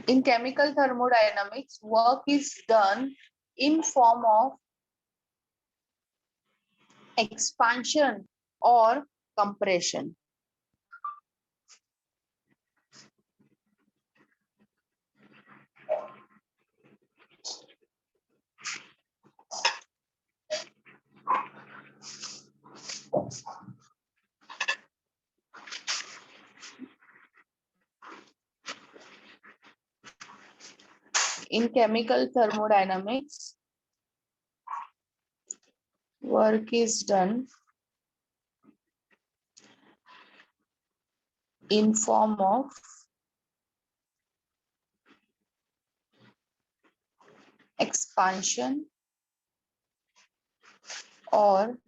In chemical thermodynamics, work is done in form of expansion or compression. In chemical thermodynamics, work is done in form of expansion or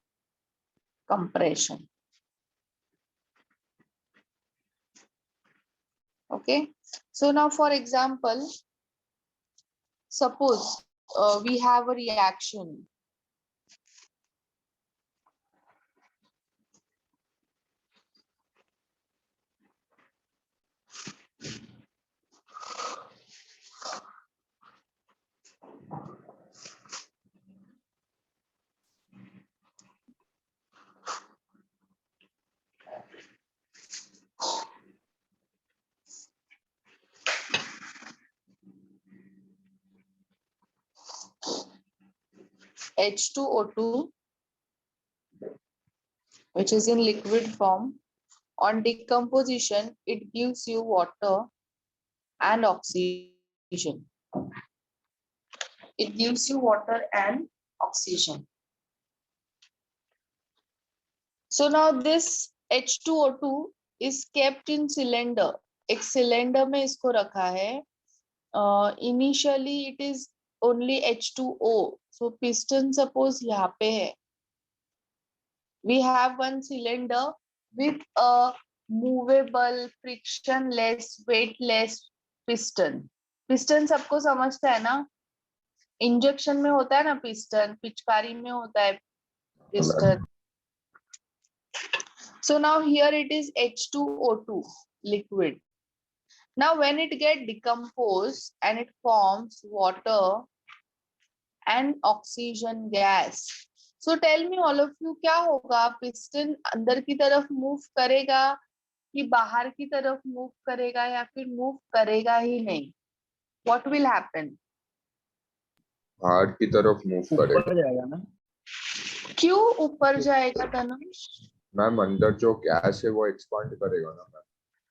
compression. Okay, so now for example, suppose we have a reaction. H2O2, which is in liquid form. On decomposition, it gives you water and oxygen. It gives you water and oxygen. So now this H2O2 is kept in cylinder. एक cylinder में इसको रखा है. Initially it is only H2O. So piston suppose यहाँ पे है. We have one cylinder with a movable, frictionless, weightless piston. Piston सबको समझता है ना? इंजेक्शन में होता है ना पिस्टन, पिचकारी में होता है piston. So now here it is H2O2 liquid. Now when it get decomposed and it forms water and oxygen gas. So tell me all of you, क्या होगा? पिस्टन अंदर की तरफ मूव करेगा कि बाहर की तरफ मूव करेगा या फिर मूव करेगा ही नहीं? What will happen? बाहर की तरफ मूव करेगा ना. क्यों ऊपर जाएगा तनुष? मैम अंदर जो गैस है वो एक्सपांड करेगा ना ma'am.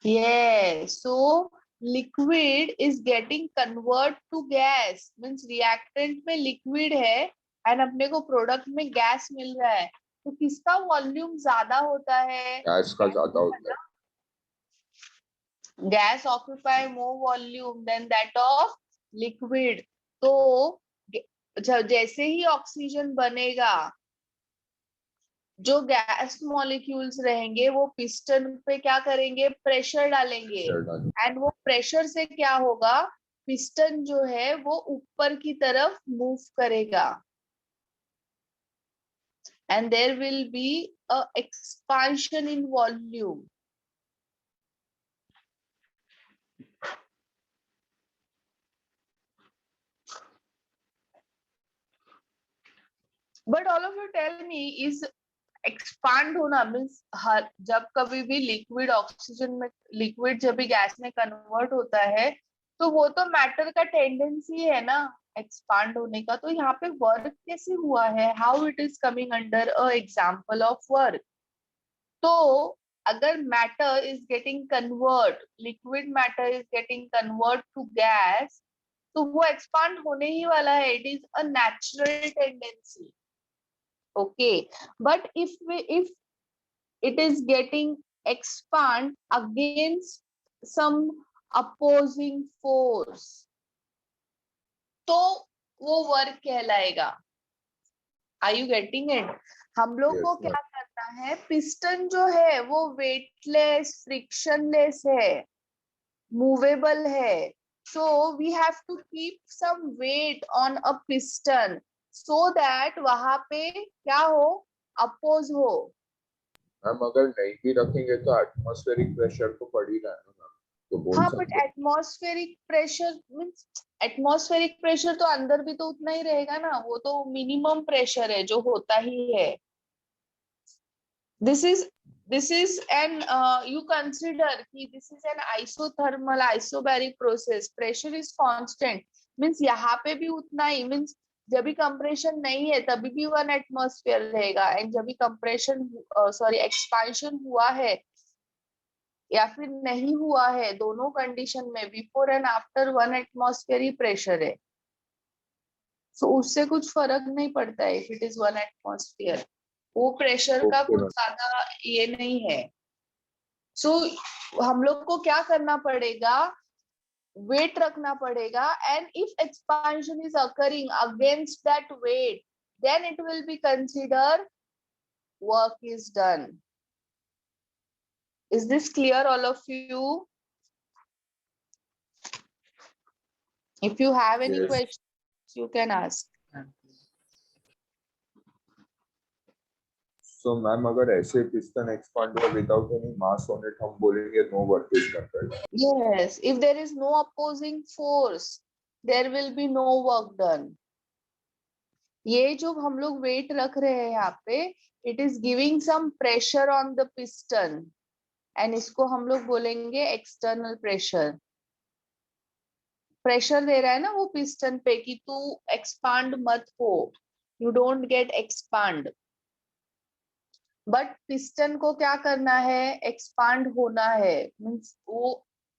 Yes, so liquid is getting convert to gas, means reactant में liquid है and अपने को product में gas मिल रहा है, तो किसका वॉल्यूम ज्यादा होता है? गैस का ज्यादा होता है. Gas occupy more volume than that of liquid. तो जैसे ही ऑक्सीजन बनेगा, जो गैस मॉलिक्यूल्स रहेंगे वो पिस्टन पे क्या करेंगे? प्रेशर डालेंगे. एंड वो प्रेशर से क्या होगा? पिस्टन जो है वो ऊपर की तरफ मूव करेगा. And there will be a expansion in volume. But all of you tell me, is expand होना मीन्स हर जब कभी भी लिक्विड ऑक्सीजन में, लिक्विड जब भी गैस में कन्वर्ट होता है तो वो तो मैटर का टेंडेंसी है ना एक्सपांड होने का. तो यहाँ पे वर्क कैसे हुआ है? How it is coming under a example of work? तो अगर matter is getting convert, liquid matter is getting convert to gas, तो वो एक्सपांड होने ही वाला है. It is a natural tendency. Okay, but if it is getting expand against some opposing force, तो वो वर्क कहलाएगा. Are you getting it? हम लोग को क्या करना है? पिस्टन जो है वो वेटलेस, फ्रिक्शनलेस है, मूवेबल है. So we have to keep some weight on a piston. So that वहां पे क्या हो? अपोज हो. मैम अगर नहीं भी रखेंगे तो एटमॉस्फेरिक प्रेशर तो पड़ ही रहा है ना मैम, तो बोल हाँ, बट सकते हैं। Atmospheric pressure means atmospheric pressure तो अंदर भी तो उतना ही रहेगा ना, वो तो मिनिमम प्रेशर है जो होता ही है. this is this is an you consider कि this is an isothermal isobaric process, pressure is constant, means यहाँ पे भी उतना ही, means जब भी कंप्रेशन नहीं है तभी भी 1 एटमॉस्फेयर रहेगा, एंड जब भी कंप्रेशन सॉरी एक्सपांशन हुआ है या फिर नहीं हुआ है, दोनों कंडीशन में before and after 1 atmosphere he pressure है. तो उससे कुछ फर्क नहीं पड़ता है इफ इट इज 1 एटमॉस्फेयर, वो प्रेशर का ओके कुछ मैम। ज्यादा ये नहीं है. सो हम लोग को क्या करना पड़ेगा, वेट रखना पड़ेगा, and if expansion is occurring against that weight, then it will be consider work is done. Is this clear all of you? If you have any yes. Question you can ask. So ma'am अगर ऐसे piston expand हुआ without any mass on it, हम बोलेंगे no work is done, right? Yes, if there is no opposing force, there will be no work done. ये जो हम लोग wait रख रहे हैं यहाँ पे, it is giving some pressure on the piston, and इसको हम लोग बोलेंगे एक्सटर्नल प्रेशर. प्रेशर दे रहा है ना वो पिस्टन पे कि तू एक्सपांड मत हो, you don't get expand. But piston को क्या करना है, एक्सपांड होना है. मीन्स वो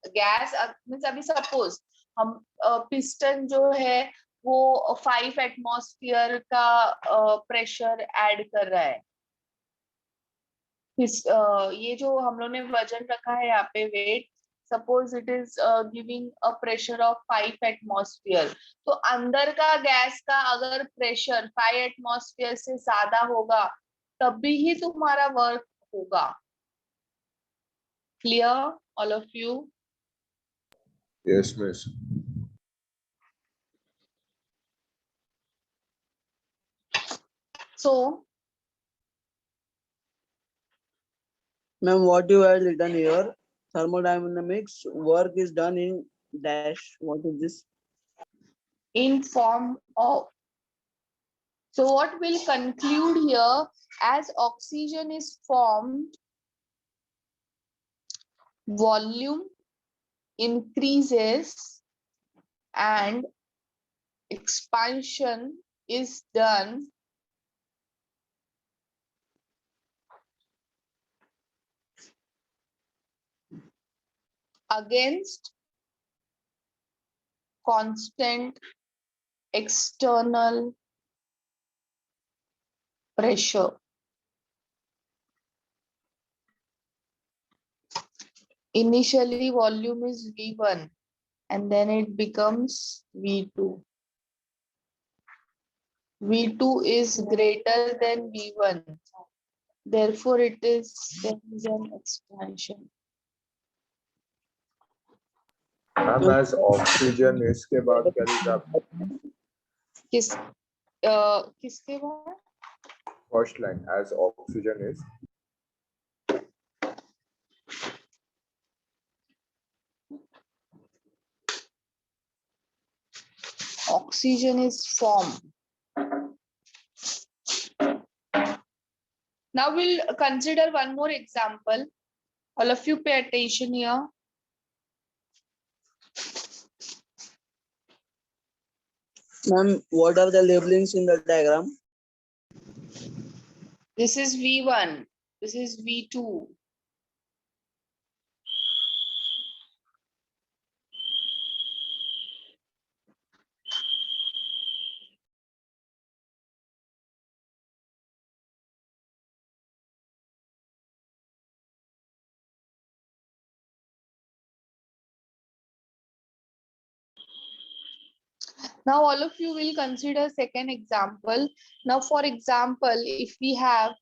गैस मीन्स अभी सपोज हम पिस्टन जो है वो 5 एटमॉस्फेयर का प्रेशर ऐड कर रहा है. ये जो हम लोग ने वजन रखा है यहाँ पे weight, suppose it is giving a pressure of 5 atmosphere, तो अंदर का गैस का अगर प्रेशर 5 एटमॉस्फेयर से ज्यादा होगा तभी ही तुम्हारा वर्क होगा. Clear all of you? Yes miss. So Ma'am, what you had written here, thermodynamics work is done in dash. What is this? in form of, so what we'll conclude here, as oxygen is formed, volume increases and expansion is done against constant external pressure. Initially volume is V1 and then it becomes V2. V2 is greater than V1. Therefore, there is an expansion. Ma'am as oxygen इसके बाद क्या लिखा आपने? किसके बाद? First line as oxygen is Oxygen is formed. Now we'll consider one more example. All of you pay attention here. Ma'am, what are the labelings in the diagram? This is V1. This is V2. Now all of you will consider second example. Now for example, if we have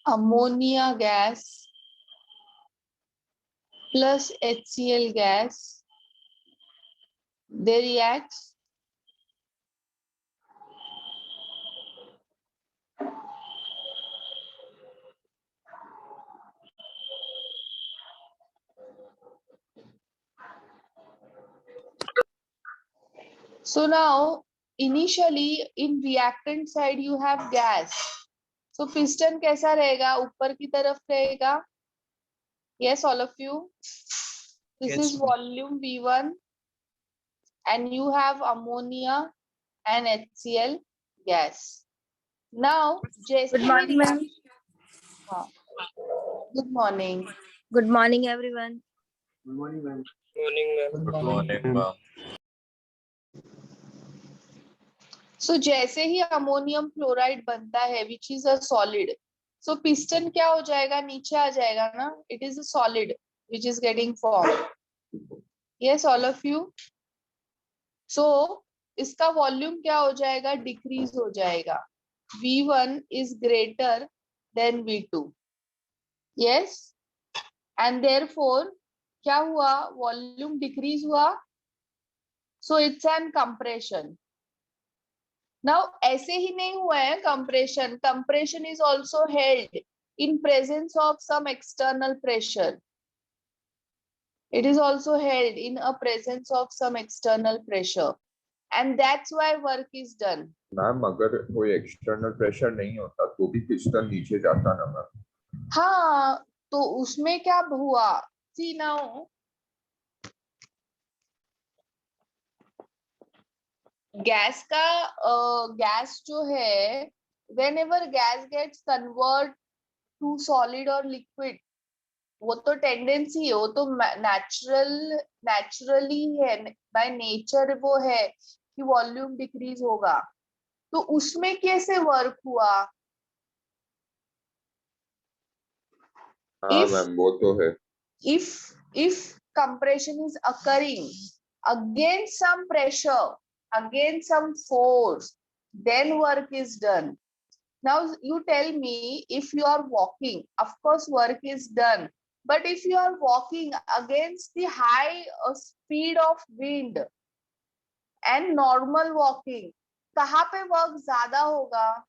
ammonia gas plus HCl gas, they react So now initially in reactant side you have gas. So piston कैसा रहेगा? ऊपर की तरफ रहेगा. Yes, all of you. This Yes, is volume V1 and you have ammonia and HCl gas. Now जैसे Good ही morning, ma'am. हाँ, good morning. Good morning, everyone. Good morning, ma'am. Good morning, ma'am. So जैसे ही ammonium chloride बनता है which is a solid, so piston क्या हो जाएगा? नीचे आ जाएगा ना. It is a solid which is getting form. Yes all of you. So इसका वॉल्यूम क्या हो जाएगा? डिक्रीज हो जाएगा. V1 is greater than V2. Yes, and therefore क्या हुआ? वॉल्यूम डिक्रीज हुआ. So it's an compression. Now ऐसे ही नहीं हुआ है compression. Compression is also held in presence of some external pressure. It is also held in a presence of some external pressure, and that's why work is done. Ma'am अगर कोई external pressure नहीं होता तो भी piston नीचे जाता ना ma'am. हाँ, तो उसमें क्या हुआ? See now, गैस का गैस जो है, whenever gas gets convert to solid or liquid, वो तो टेंडेंसी है, वो तो नेचुरली है, बाय नेचर वो है कि वॉल्यूम डिक्रीज होगा. तो उसमें कैसे वर्क हुआ? हाँ मैम वो तो है. if compression is occurring against some pressure, against some force, then work is done. Now you tell me, if you are walking, of course work is done. But if you are walking against the high speed of wind and normal walking, कहाँ पे work ज्यादा होगा?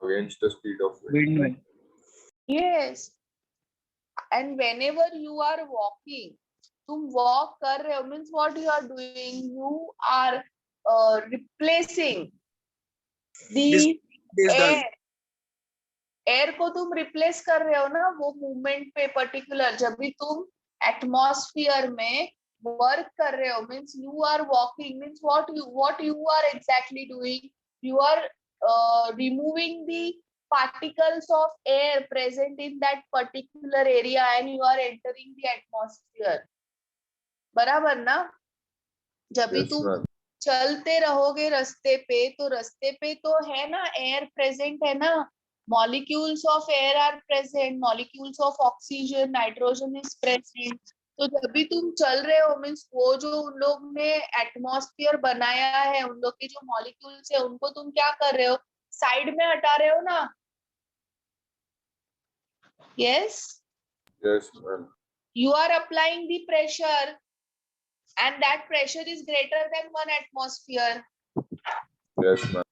Against the speed of wind. Wind, ma'am. Yes. And whenever you are walking, तुम walk कर रहे हो means what you are doing? You are replacing the This done. air. Air को तुम रिप्लेस कर रहे हो ना वो मूवमेंट पे पर्टिकुलर. जब भी तुम एटमॉस्फेयर में वर्क कर रहे हो means you are walking, means what you are exactly doing? You are removing the particles of air present in that particular area and you are entering the atmosphere. बराबर ना? जब भी Yes तुम ma'am. चलते रहोगे रास्ते पे तो है ना एयर प्रेजेंट है ना. molecules of air are present, molecules of oxygen, nitrogen is present. तो जब भी तुम चल रहे हो मीन्स वो जो उन लोग ने एटमॉस्फेयर बनाया है, उन लोग के जो मॉलिक्यूल्स है उनको तुम क्या कर रहे हो? साइड में हटा रहे हो ना. Yes, Yes ma'am. you are applying the pressure and that pressure is greater than 1 atmosphere. Yes ma'am.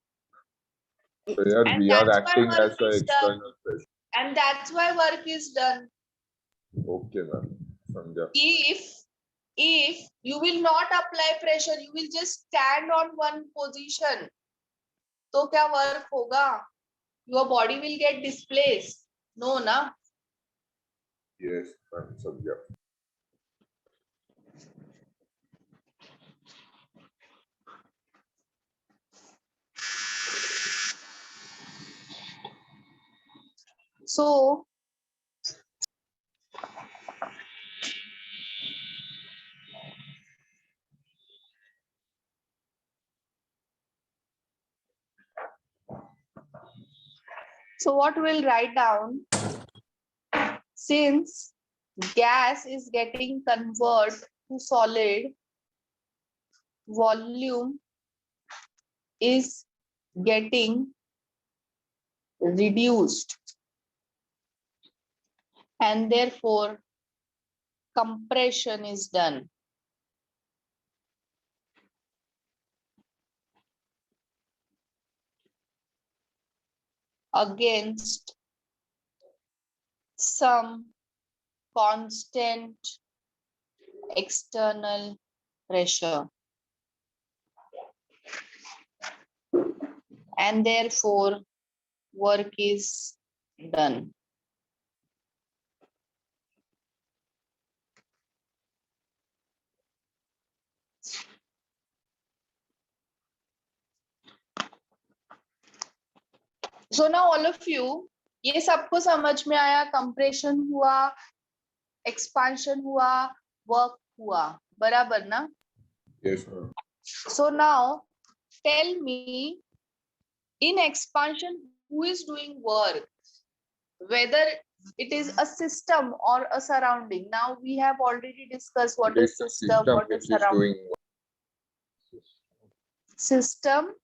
So here And we are that's why acting work as the is done. external pressure. And that's why work is done. Okay ma'am. समझा. If you will not apply pressure, you will just stand on one position, तो क्या work होगा? Your body will get displaced. No ना. Yes ma'am समझा. So what we'll write down, since gas is getting converted to solid, volume is getting reduced and therefore compression is done. Against some constant external pressure. and therefore work is done. So now all of you, ये सबको समझ में आया? Compression हुआ, expansion हुआ, work हुआ, बराबर ना? Yes, ma'am. So now tell me, in expansion, who is doing work? Whether it is a system or a surrounding. Now we have already discussed what It is the system, what which is is surrounding. doing System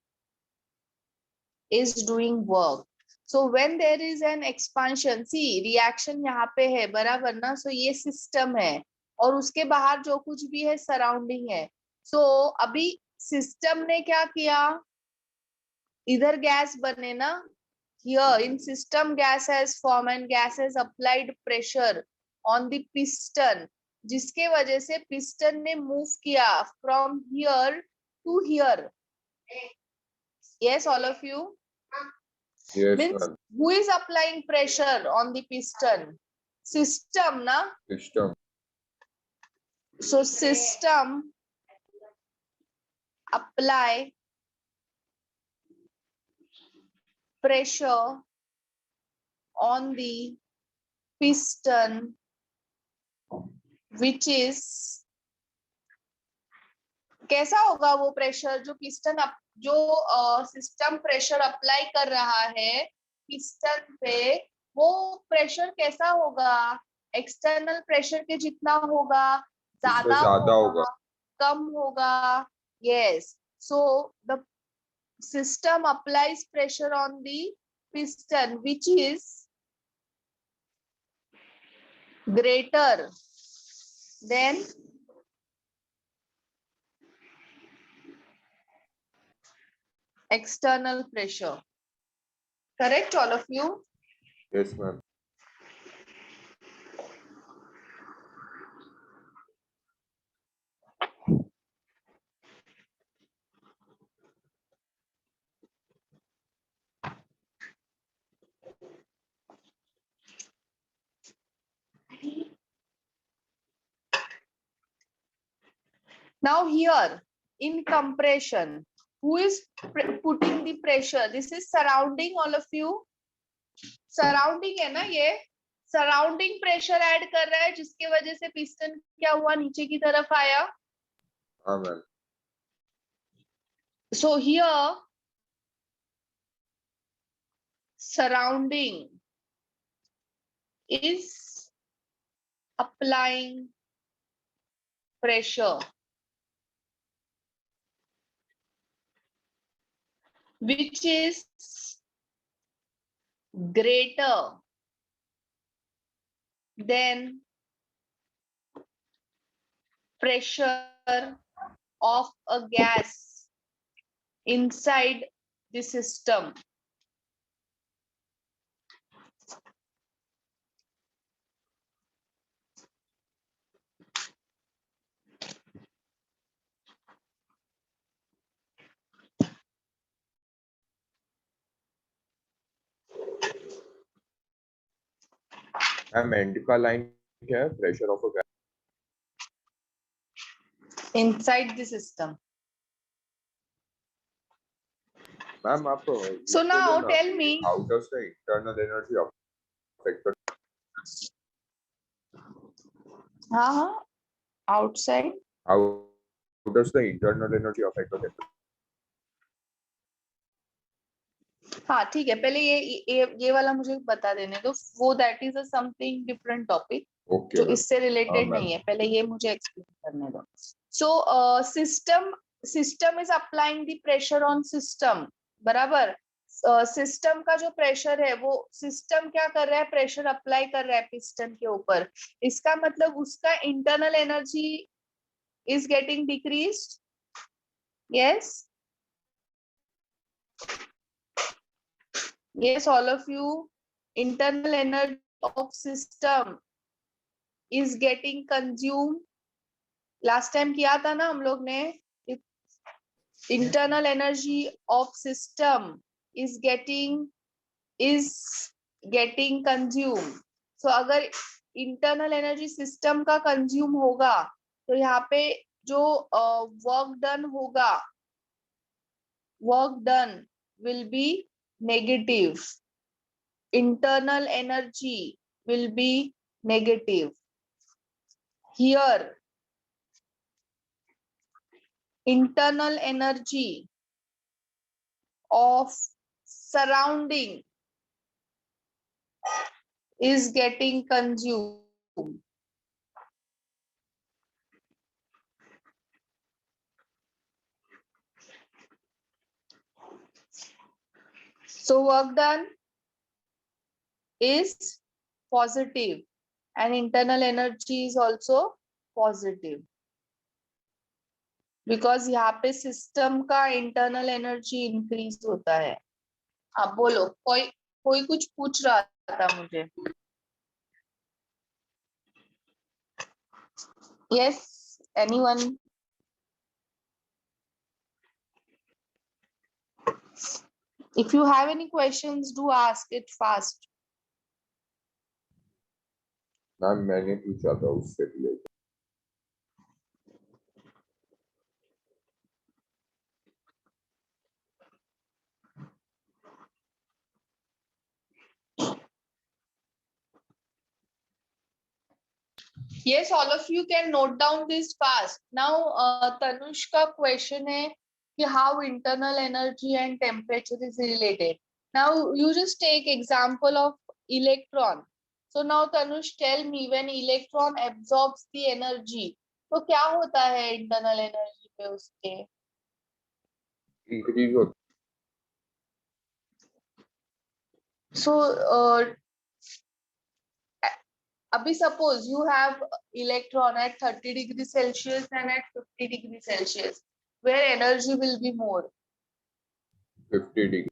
is doing work. So when there is an expansion, see reaction यहाँ पे है, बराबर ना? So ये system है और उसके बाहर जो कुछ भी है surrounding है. So अभी system ने क्या किया? इधर gas बने ना? Here in system gas has formed and gas has applied pressure on the piston, जिसके वजह से piston ने move किया from here to here. Yes, all of you. yes, Means ma'am. who is applying pressure on the piston? System, na? System. So system apply pressure on the piston, which is कैसा होगा वो pressure जो piston जो system pressure apply कर रहा है piston पे, वो प्रेशर कैसा होगा? एक्सटर्नल प्रेशर के जितना होगा, ज्यादा होगा, कम होगा? Yes. So the system applies pressure on the piston which is greater than external pressure. Correct, all of you? Yes, ma'am. Now here in compression, who is putting the pressure? This is surrounding, all of you. Surrounding है ना ये? Surrounding pressure add कर रहा है जिसके वजह से piston क्या हुआ? नीचे की तरफ आया. हाँ ma'am. So here surrounding is applying pressure which is greater than pressure of a gas inside the system. Ma'am and का लाइन क्या है? Pressure of a gas Inside the system. Ma'am आप So now tell me, how does the internal energy affect the हाँ, outside. how does the internal energy affect the gas? हाँ ठीक है, पहले ये वाला मुझे बता देने दो, वो that is a something different topic Okay, जो ma'am. इससे रिलेटेड ma'am. नहीं है, पहले ये मुझे एक्सप्लेन करने दो. So system is applying the pressure on system, बराबर? सिस्टम का जो प्रेशर है वो सिस्टम क्या कर रहा है? प्रेशर अप्लाई कर रहा है पिस्टन के ऊपर. इसका मतलब उसका internal energy is getting decreased. Yes, yes, all of you. Internal energy of system is getting consumed. Last time किया था ना हम लोग ने. Internal energy of system is getting consumed. So अगर internal energy system का consume होगा तो यहाँ पे जो work done होगा, work done will be negative. Internal energy will be negative. Here, internal energy of surrounding is getting consumed. So work done is positive and internal energy is also positive. Because यहाँ पे system का internal energy increase होता है. आप बोलो, कोई कुछ पूछ रहा था मुझे. Yes, anyone? If you have any questions, do ask it fast. Ma'am मैंने पूछा था उससे related. Yes, all of you can note down this fast. Now, Tanush का question है कि how internal energy and temperature is related. Now, you just take example of electron. So now, Tanush, tell me when electron absorbs the energy, तो क्या होता है internal energy पे उसके? Increase होता. So, abhi suppose you have electron at 30 degrees Celsius and at 50 degrees Celsius, where energy will be more. 50 degree.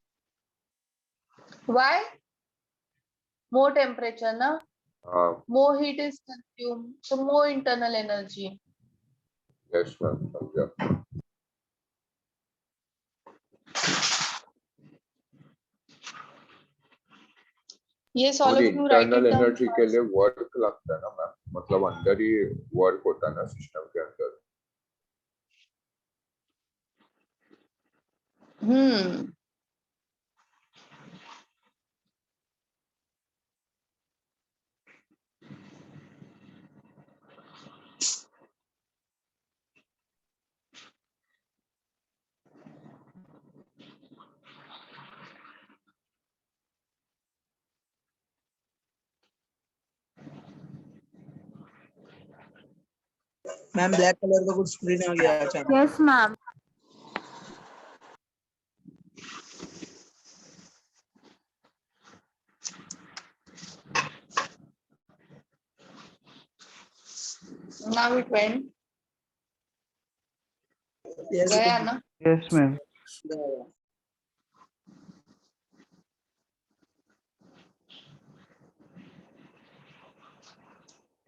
Why? More temperature, na? More heat is consumed, so more internal energy. Yes ma'am, समझा. Yes, all और of you write internal it down. Energy के लिए work लगता है ना ma'am, मतलब अंदर ही work होता है ना सिस्टम के अंदर. मैम ब्लैक कलर का कुछ स्क्रीन आ गया अचानक. Yes, ma'am. Now it went. Yes, गया ना? Yes, ma'am.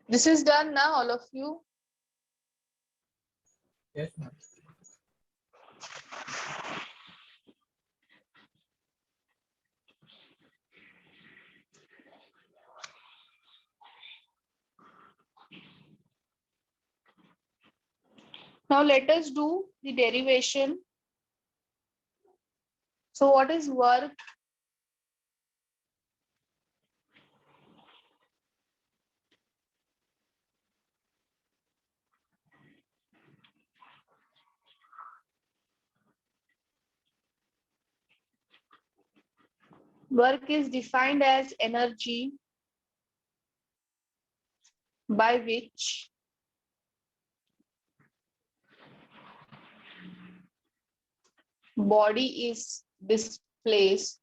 This is done now, all of you. Yes, ma'am. Now let us do the derivation. So what is work? Work is defined as energy by which body is displaced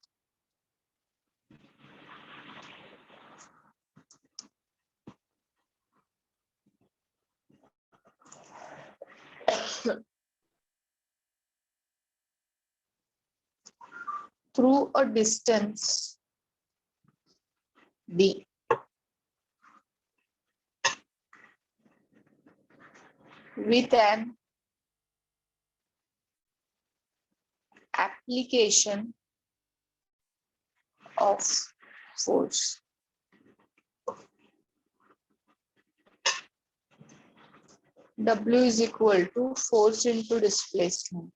through a distance d. With an application of force. W is equal to force into displacement.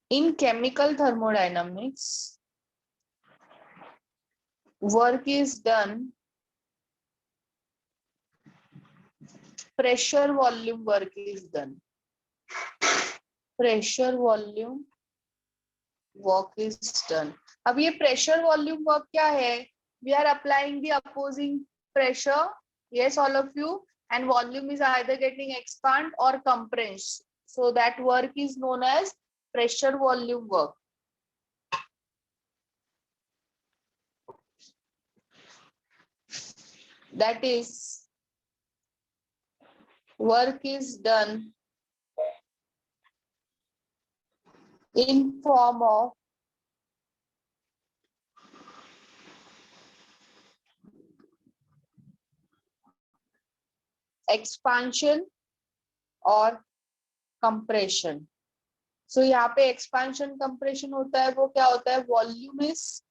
In chemical thermodynamics, work is done, pressure volume work is done. Pressure volume work is done. अब ये pressure volume work क्या है? We are applying the opposing pressure. Yes, all of you. And volume is either getting expand or compressed. So that work is known as pressure volume work. That is, work is done in form of expansion और compression. So यहाँ पे expansion compression होता है, वो क्या होता है? Volume is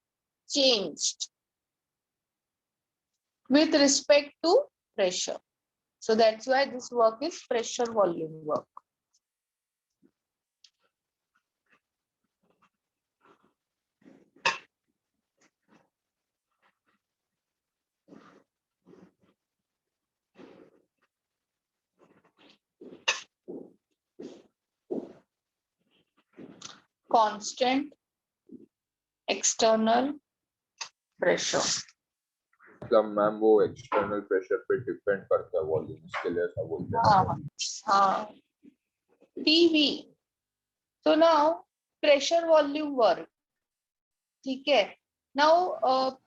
changed with respect to pressure. So that's why this work is pressure volume work. Constant external pressure. मतलब मैम वो एक्सटर्नल प्रेशर पे डिपेंड करता है वॉल्यूम, इसके लिए ऐसा बोलते हैं. हाँ, PV. So now pressure volume work. ठीक है. Now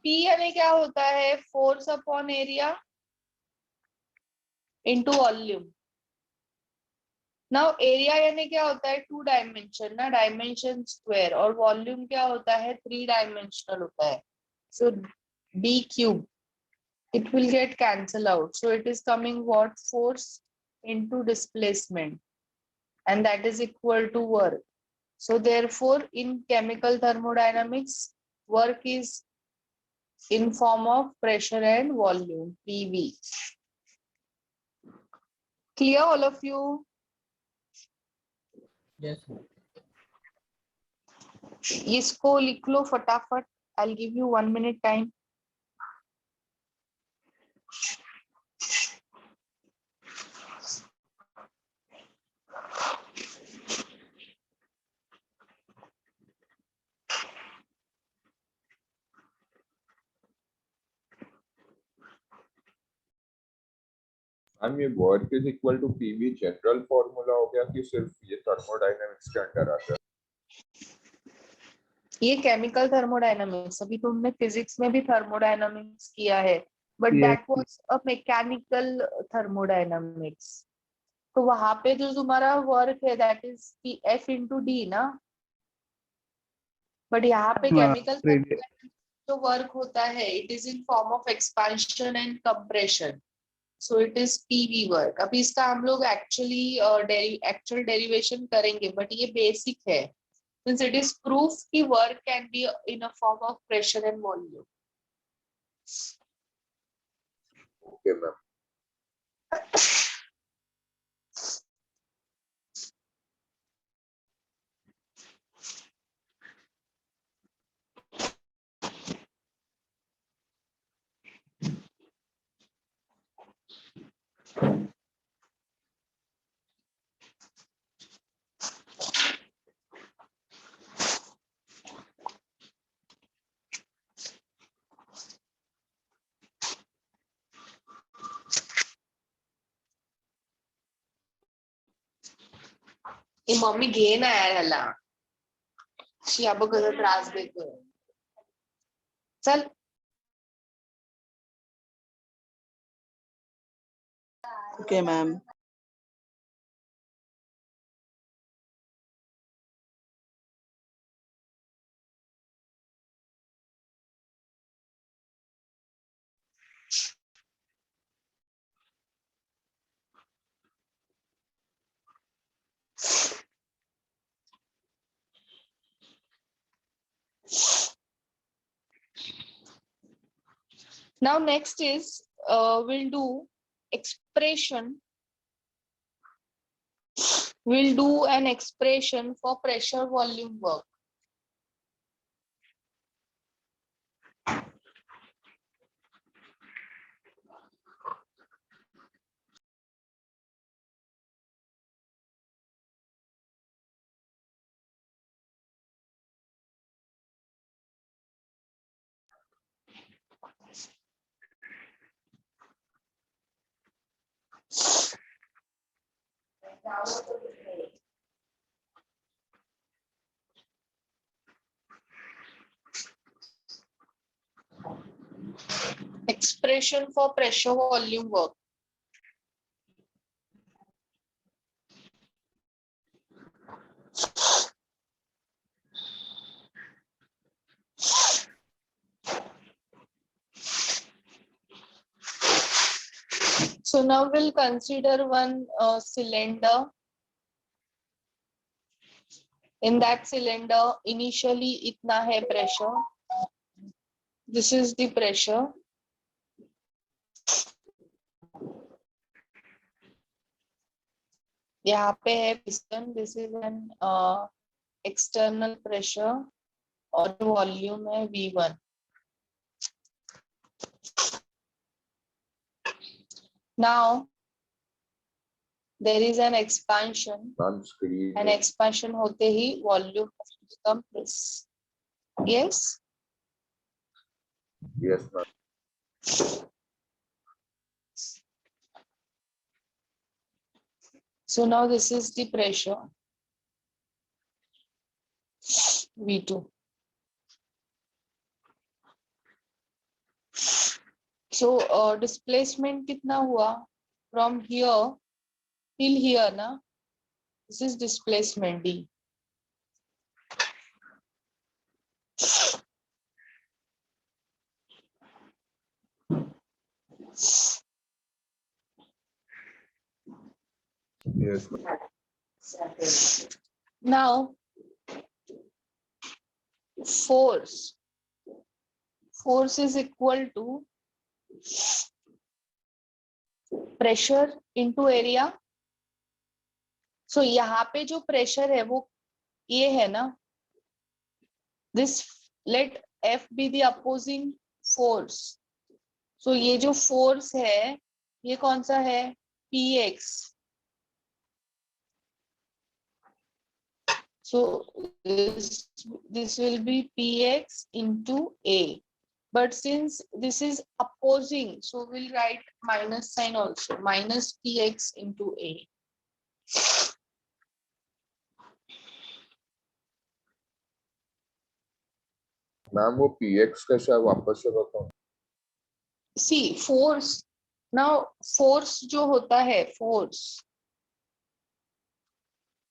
P यानी क्या होता है? Force upon area into volume. Now area यानी क्या होता है? 2 dimension ना, dimension square. और volume क्या होता है? 3 dimensional होता है. So D cube. It will get cancelled out. So it is coming what? Force into displacement. And that is equal to work. So therefore, in chemical thermodynamics, work is in form of pressure and volume, PV. Clear all of you? Yes. इसको लिख लो फटाफट. I'll give you 1 minute time. Ma'am ये work is equal to PV general formula हो गया कि सिर्फ ये thermodynamics के अंडर आता है? ये केमिकल थर्मोडायनामिक्स, अभी तुमने फिजिक्स में भी थर्मोडायनामिक्स किया है, but Yes. That was a mechanical thermodynamics. तो वहां पे जो तुम्हारा वर्क है that is F into D ना, बट यहाँ पे केमिकल जो वर्क होता है it is in form of expansion and compression. So it is PV work. अभी इसका हम लोग एक्चुअल डेरिवेशन करेंगे, बट ये बेसिक है. Since it is proof कि work can be in a form of pressure and volume. Okay ma'am. He mummy घे ना यार ह्याला, शिया बघ कसं त्रास देतोय. चल. Okay, ma'am. Now next is we'll do expression. We'll do an expression for pressure volume work. Expression for pressure volume work. So now we'll consider one cylinder. In that cylinder, initially itna hai pressure. This is the pressure. यहाँ पे है piston. This is an external pressure और volume है V1. Now there is an expansion. On screen. An expansion होते ही volume becomes this. Yes. Yes, ma'am. So now this is the pressure V2. So displacement कितना हुआ from here till here ना? This is displacement D. Yes, ma'am. Now force is equal to pressure into area. So यहाँ पे जो pressure है वो ये है ना? This let F be the opposing force. So ये जो force है ये कौन सा है? Px. So this will be Px into A. But since this is opposing, so we'll write minus sign also. Minus Px into A. Ma'am वो px कैसे है वापस से बताओ. See force. Now force जो होता है force.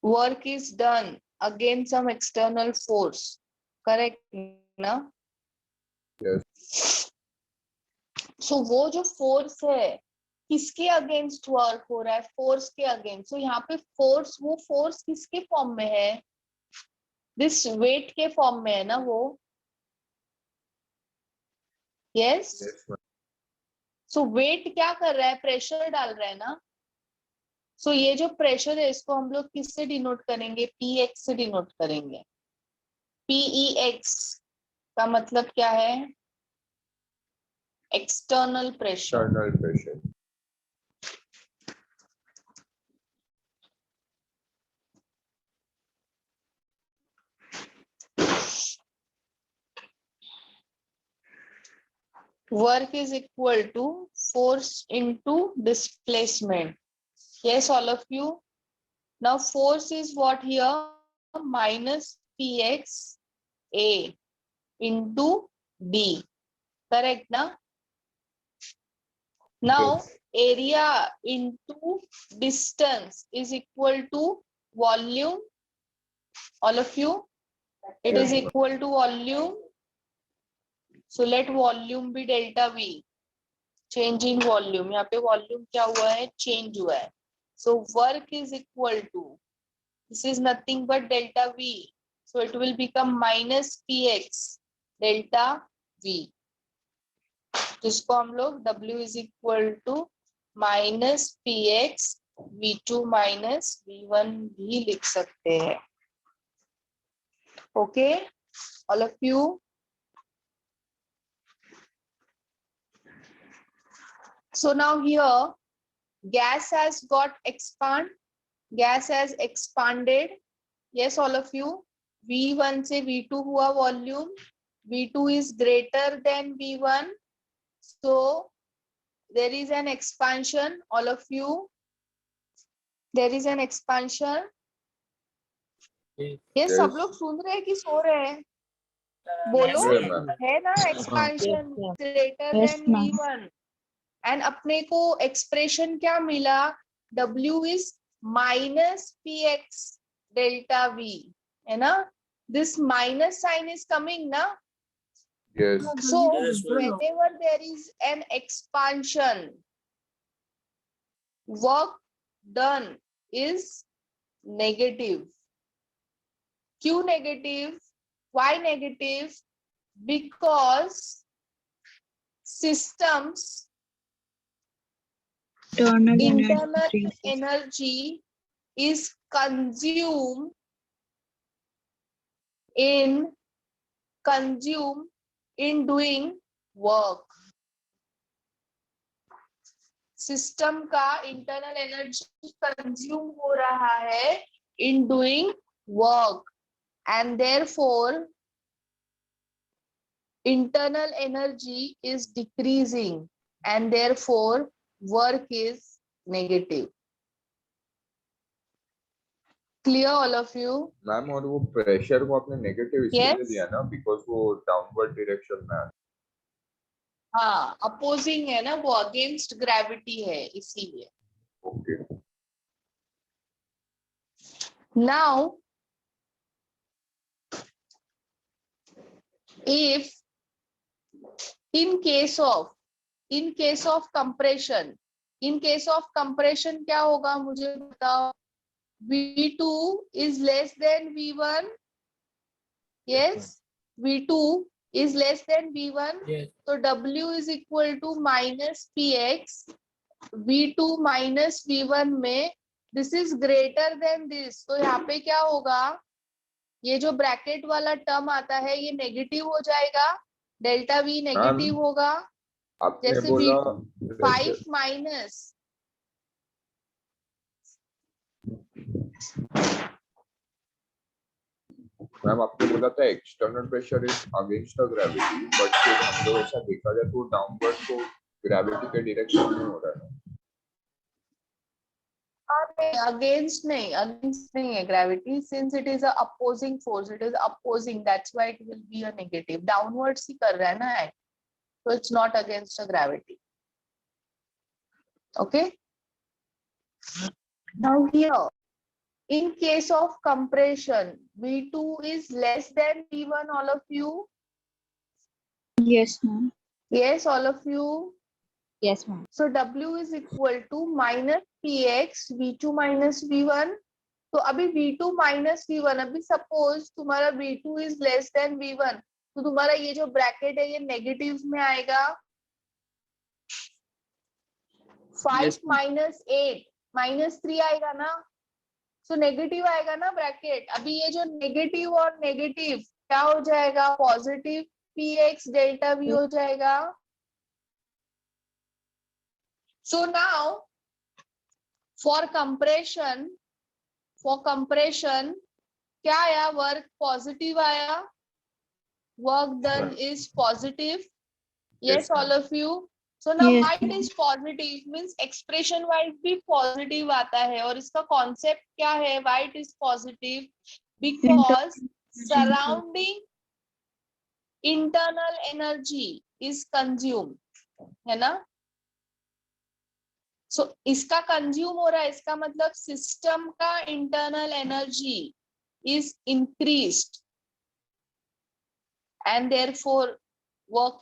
Work is done against some external force. Correct ना? Yes. So वो जो force है किसके अगेंस्ट वर्क हो रहा है? फोर्स के अगेंस्ट. सो यहाँ पे फोर्स, वो फोर्स किसके फॉर्म में है? दिस वेट के फॉर्म में है ना वो. यस. सो वेट क्या कर रहा है? प्रेशर डाल रहा है ना. सो ये जो प्रेशर है इसको हम लोग किससे डिनोट करेंगे? Px से डिनोट करेंगे. Pex का मतलब क्या है? External pressure. External pressure. Work is equal to force into displacement. Yes, all of you. Now force is what here? Minus Px A into D. Correct na? Now Yes. area into distance is equal to volume. All of you. It is Yes. equal to volume. So let volume be delta V. Change in volume. यहाँ पे volume क्या हुआ है? Change हुआ है. So work is equal to, this is nothing but delta V. So it will become minus Px delta V. जिसको हम लोग W is equal to minus PX V2 minus V1 भी लिख सकते हैं. Okay, all of you. So now here gas has got gas has expanded. Yes, all of you. V1 से V2 हुआ volume. V2 is greater than V1. So there is an expansion. All of you. There is an expansion. ये सब लोग सुन रहे हैं कि सो रहे हैं? बोलो. Yes, ma'am. है ना expansion greater Yes, than ma'am. V1. And अपने को एक्सप्रेशन क्या मिला? W इज माइनस PX डेल्टा V, है ना? This minus sign is coming ना? Yes. So whenever there is an expansion, work done is negative. क्यों negative? Why negative? Because systems internal energy is consumed in doing work. System का internal energy consume हो रहा है in doing work, and therefore internal energy is decreasing, and therefore work is negative. Clear all of you? Ma'am और वो pressure को आपने negative इसलिए Yes. दिया ना बिकॉज वो डाउनवर्ड डायरेक्शन में है. हाँ, अपोजिंग है ना, वो अगेंस्ट ग्रेविटी है इसीलिए. Okay. Now if in case of compression क्या होगा मुझे बताओ? V2 is less than V1. Yes, V2 is less than V1. Yes. So W is equal to minus PX V2 minus V1 में this is greater than this. तो यहाँ पे क्या होगा? ये जो ब्रैकेट वाला टर्म आता है ये नेगेटिव हो जाएगा, डेल्टा V नेगेटिव होगा. आपने जैसे बोला V2 5 माइनस मैम आपने बोला था external pressure is against the gravity, but फिर हम लोग ऐसा देखा जाए तो डाउनवर्ड तो ग्रेविटी के डायरेक्शन में हो रहा है. अगेंस्ट नहीं है gravity, since it is a opposing force, it is opposing, that's why it will be a negative. Downwards ही कर रहा है ना act, so it's not against the gravity. Okay, now here in case of compression V2 is less than V1. All of you? Yes, ma'am. Yes, all of you. Yes, ma'am. So W is equal to minus PX V2 minus V1. तो अभी V2 minus V1, अभी suppose तुम्हारा V2 is less than V1, तो तुम्हारा ये जो bracket है ये नेगेटिव में आएगा. 5 minus 8 minus 3 आएगा ना, सो नेगेटिव आएगा ना ब्रैकेट. अभी ये जो नेगेटिव और नेगेटिव क्या हो जाएगा? पॉजिटिव PX डेल्टा V हो जाएगा. सो नाउ फॉर कंप्रेशन क्या आया? वर्क पॉजिटिव आया, work done is positive. Yes, all of you. So now Yes, why it is positive means expression wise भी positive आता है, और इसका concept क्या है? Why it is positive? Because surrounding internal energy is consumed, है ना? So इसका consume हो रहा है, इसका मतलब system का internal energy is increased, and therefore work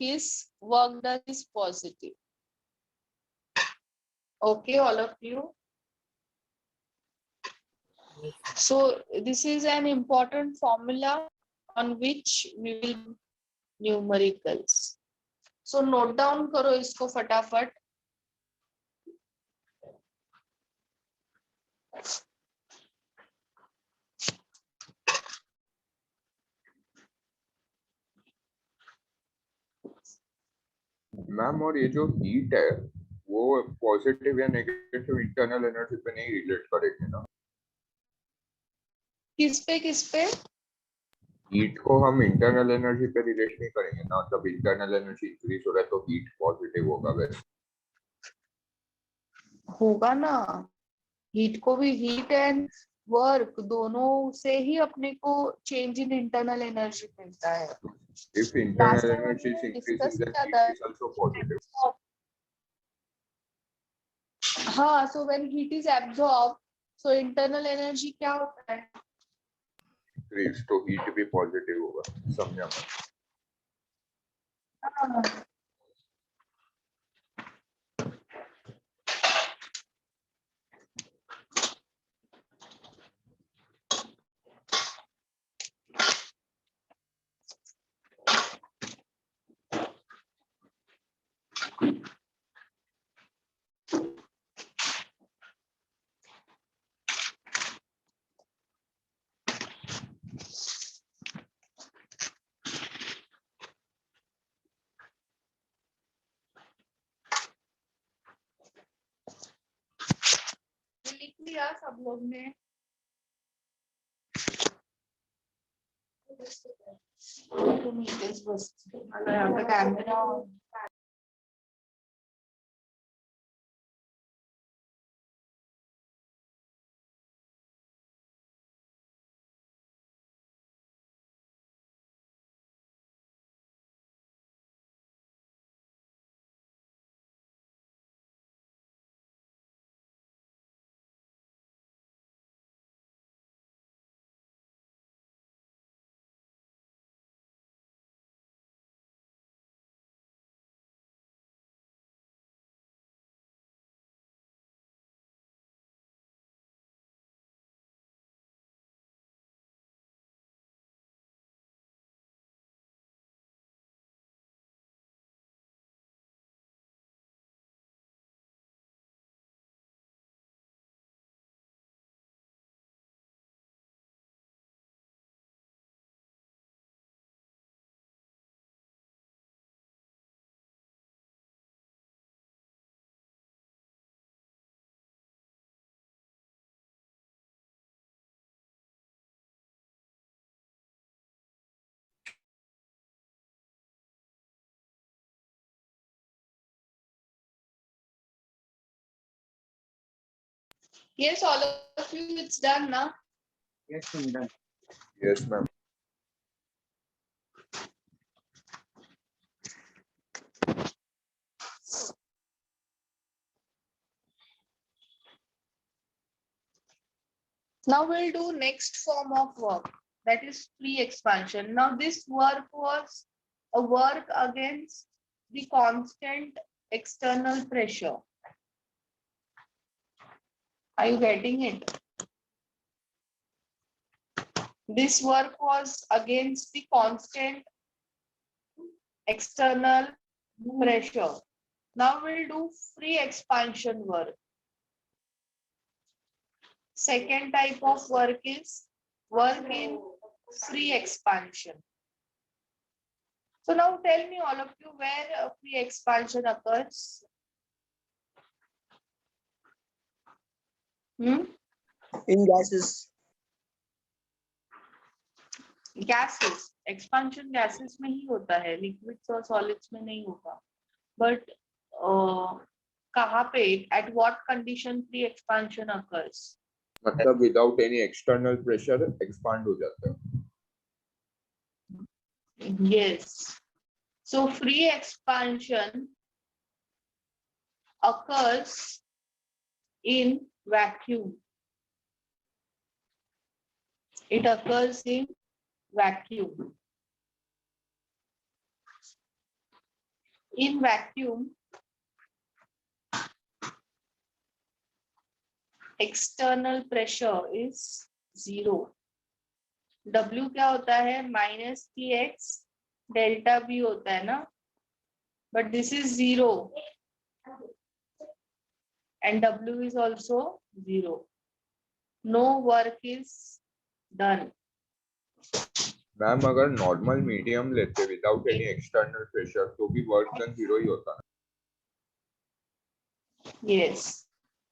done is positive. Okay, all of you. So this is an important formula on which we will numericals. So note down करो इसको फटाफट। मैम और ये जो हीट है वो positive या negative internal energy पे नहीं रिलेट करेंगे ना? किस पे? हीट को हम इंटरनल एनर्जी पे रिलेट नहीं करेंगे ना, मतलब इंटरनल एनर्जी इंक्रीज हो रहा है तो हीट पॉजिटिव होगा वैसे। होगा ना, हीट को भी, हीट एंड वर्क दोनों से ही अपने को चेंज इन इंटरनल एनर्जी मिलता है। If last internal time energy is हमने इंक्रीजिंग डिस्कस देन किया हीट इज आल्सो पॉजिटिव। था। हाँ, so when heat is absorb, so internal energy क्या होता है? इंक्रीज, तो हीट भी पॉजिटिव होगा, समझा मैं? हाँ। लिख लिया सब लोग ने? तुम बस यहाँ पे camera. Yes, all of you, it's done now. Yes, I'm done. Yes ma'am. Now we'll do next form of work, that is free expansion. Now this work was a work against the constant external pressure. Are you getting it? This work was against the constant external pressure. Now we'll do free expansion work. Second type of work is work in free expansion. So now tell me, all of you, where free expansion occurs? In gases. Gases. Expansion gases में ही होता है, liquids और solids में नहीं होता. But कहाँ पे, at what condition free expansion occurs? मतलब without any external pressure expand हो जाता है। Yes. So free expansion occurs in vacuum. It occurs in vacuum. In vacuum, external pressure is 0. W क्या होता है? -Px डेल्टा B होता है ना, but this is 0 and W is also 0. No work is done. Ma'am अगर normal medium लेते without any external pressure तो भी वर्क डन 0 ही होता है. Yes.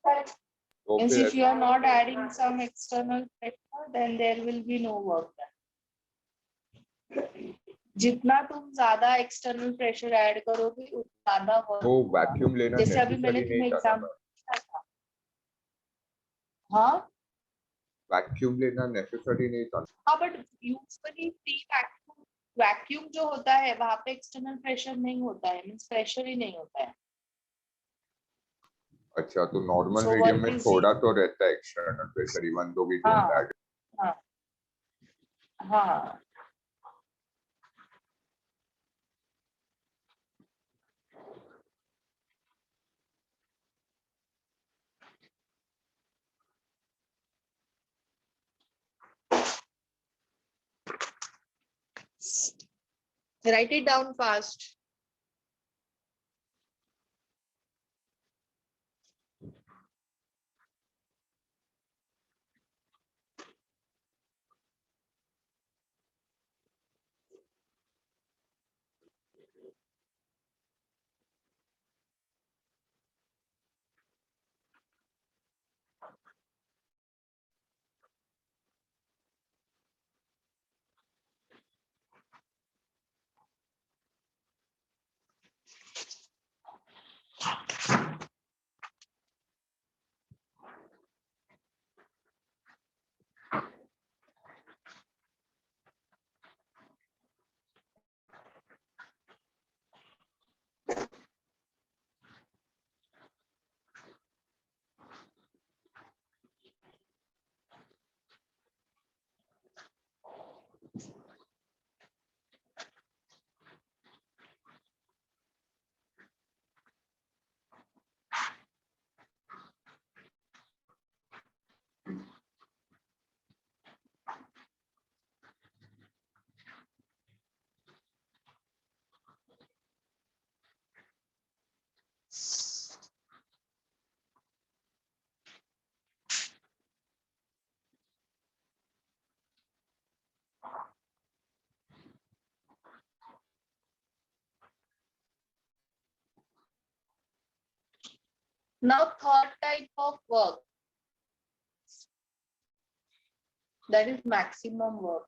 तो Means फिर if you are not adding some external pressure, then there will be no work done. जितना तुम ज्यादा एक्सटर्नल प्रेशर ऐड करोगे उतना ज्यादा वो वर्क. वैक्यूम लेना जैसे अभी मैंने नेसेसरी तुम्हें नहीं था. एग्जाम्पल दिया था. हाँ वैक्यूम लेना नेसेसरी नहीं था. हाँ, बट यूजुअली फ्री वैक्यूम जो होता है वहां पे एक्सटर्नल प्रेशर नहीं होता है, मींस प्रेशर ही नहीं होता है. अच्छा, तो नॉर्मल So मीडियम work में is थोड़ा zero. तो रहता है external pressure even though we हाँ. Don't add. हाँ हाँ. Write it down fast. Now third type of work, that is maximum work.